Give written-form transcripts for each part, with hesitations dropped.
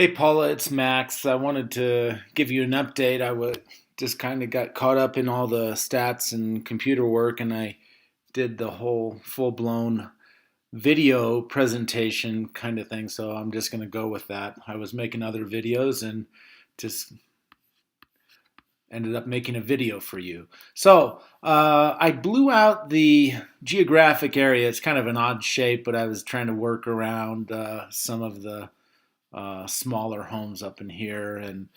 Hey Paula, it's Max. I wanted to give you an update. Just kind of got caught up in all the stats and computer work, and I did the whole full blown video presentation kind of thing. So I'm just going to go with that. I was making other videos and just ended up making a video for you. So I blew out the geographic area. It's kind of an odd shape, but I was trying to work around some of the smaller homes up in here and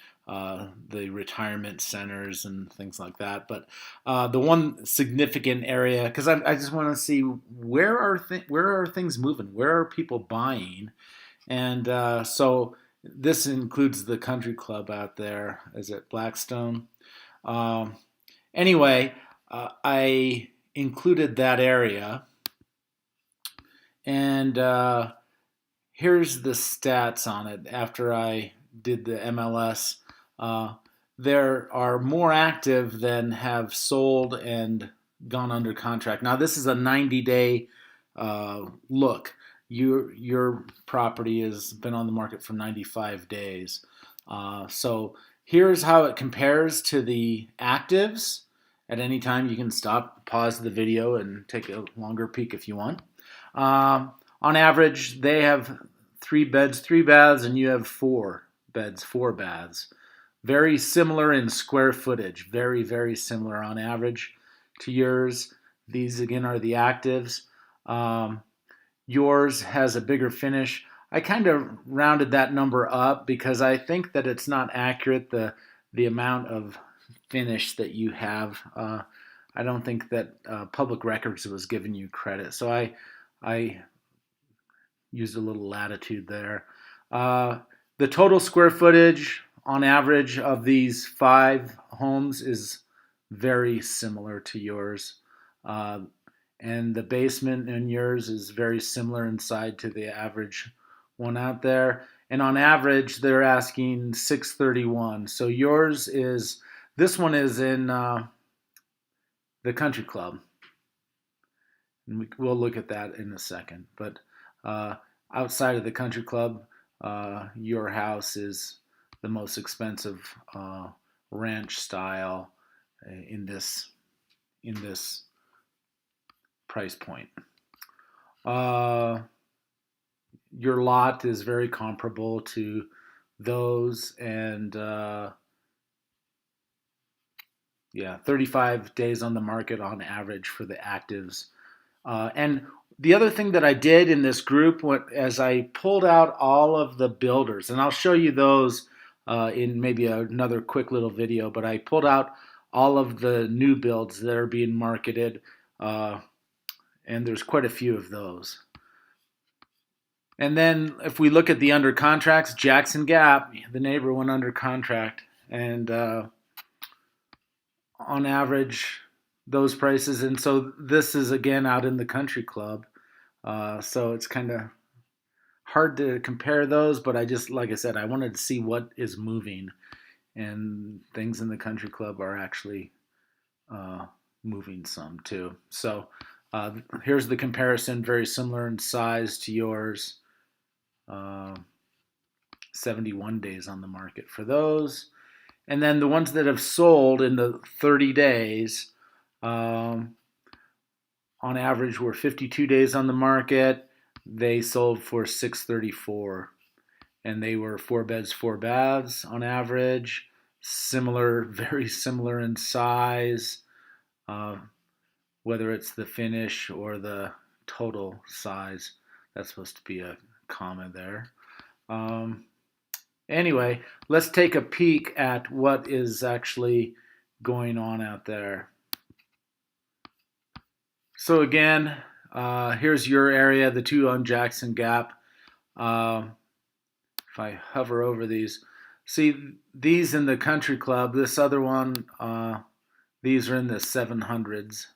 the retirement centers and things like that. But the one significant area, because I just want to see where are things moving, where are people buying, and so this includes the country club out there. Is it Blackstone? Um, anyway, I included that area, and here's the stats on it after I did the MLS. Uh, there are more active than have sold and gone under contract. Now, this is a 90-day look. Your property has been on the market for 95 days. So here's how it compares to the actives. At any time, you can stop, pause the video, and take a longer peek if you want. On average, they have 3 beds, 3 baths, and you have 4 beds, 4 baths. Very similar in square footage, very, very similar on average to yours. These again are the actives. Um, Yours has a bigger finish. I kind of rounded that number up because I think that it's not accurate, the amount of finish that you have. I don't think that Public Records was giving you credit, so I used a little latitude there. Uh, the total square footage on average of these 5 homes is very similar to yours. Uh, and the basement in yours is very similar inside to the average one out there. And on average, they're asking 631. So yours is this one is in the country club, and we'll look at that in a second. But uh, outside of the country club, your house is the most expensive ranch style in this price point. Uh, your lot is very comparable to those, and yeah, 35 days on the market on average for the actives. And the other thing that I did in this group, as I pulled out all of the builders, and I'll show you those in maybe another quick little video, but I pulled out all of the new builds that are being marketed, uh, and there's quite a few of those. And then if we look at the under contracts, Jackson Gap, the neighbor, went under contract, and on average, those prices. And so this is again out in the country club. So it's kind of hard to compare those, but like I said, I wanted to see what is moving, and things in the country club are actually uh, moving some too. So uh, here's the comparison, very similar in size to yours. Uh, 71 days on the market for those. And then the ones that have sold in the 30 days, um, on average, were 52 days on the market. They sold for 634, and they were 4 beds, 4 baths on average. Similar, very similar in size, uh, whether it's the finish or the total size. That's supposed to be a comma there. Um, anyway, let's take a peek at what is actually going on out there. So again, here's your area, the 2 on Jackson Gap. Uh, if I hover over these, see these in the country club. This other one, these are in the 700s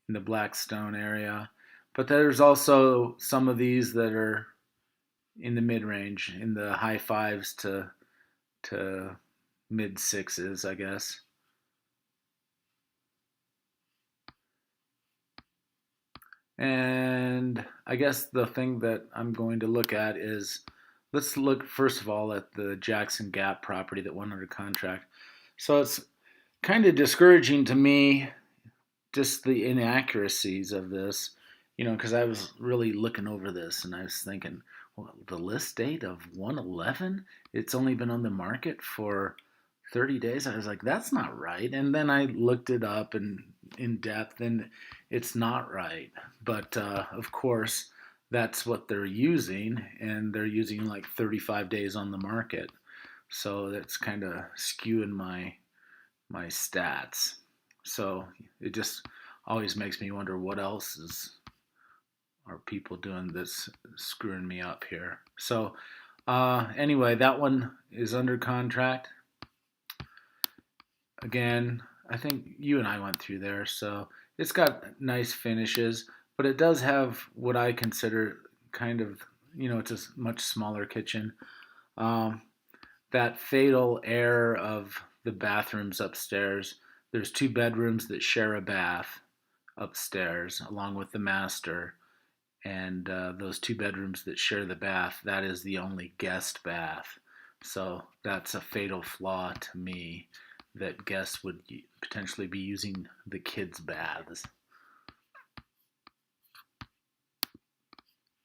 in the Blackstone area. But there's also some of these that are in the mid range, in the high fives to mid sixes, I guess. And I guess the thing that I'm going to look at is, let's look first of all at the Jackson Gap property that went under contract. So it's kind of discouraging to me, just the inaccuracies of this, because I was really looking over this and I was thinking, well, the list date of 111, it's only been on the market for 30 days. I was like, that's not right. And then I looked it up and in depth, and it's not right. But of course, that's what they're using, and they're using like 35 days on the market. So that's kind of skewing my stats. So it just always makes me wonder what else are people doing that's screwing me up here. So anyway, that one is under contract. Again, I think you and I went through there, so it's got nice finishes, but it does have what I consider kind of, it's a much smaller kitchen. Um, that fatal error of the bathrooms upstairs. There's two bedrooms that share a bath upstairs, along with the master, and those two bedrooms that share the bath, that is the only guest bath. So that's a fatal flaw to me, that guests would potentially be using the kids' baths.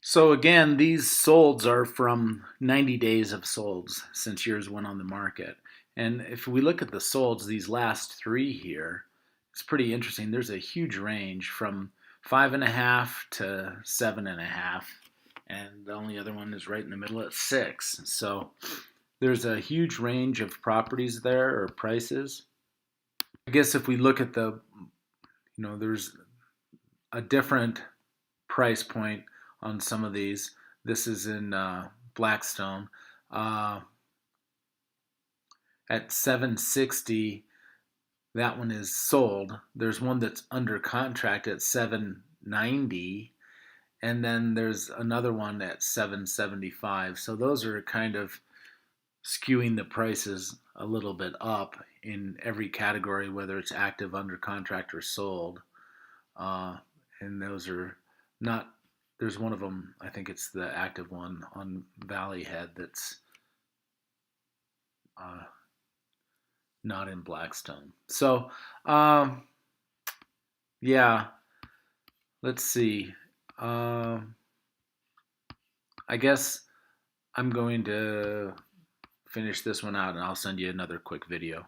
So again, these solds are from 90 days of solds since yours went on the market. And if we look at the solds, these last three here, it's pretty interesting. There's a huge range from 5.5 to 7.5, and the only other one is right in the middle at 6. So there's a huge range of properties there, or prices. I guess if we look at there's a different price point on some of these. This is in Blackstone. Uh, at 760, that one is sold. There's one that's under contract at 790, and then there's another one at 775. So those are kind of skewing the prices a little bit up in every category, whether it's active, under contract, or sold. And those are not, there's one of them, I think it's the active one on Valley Head, that's uh, not in Blackstone. So, yeah, let's see. I guess I'm going to finish this one out, and I'll send you another quick video.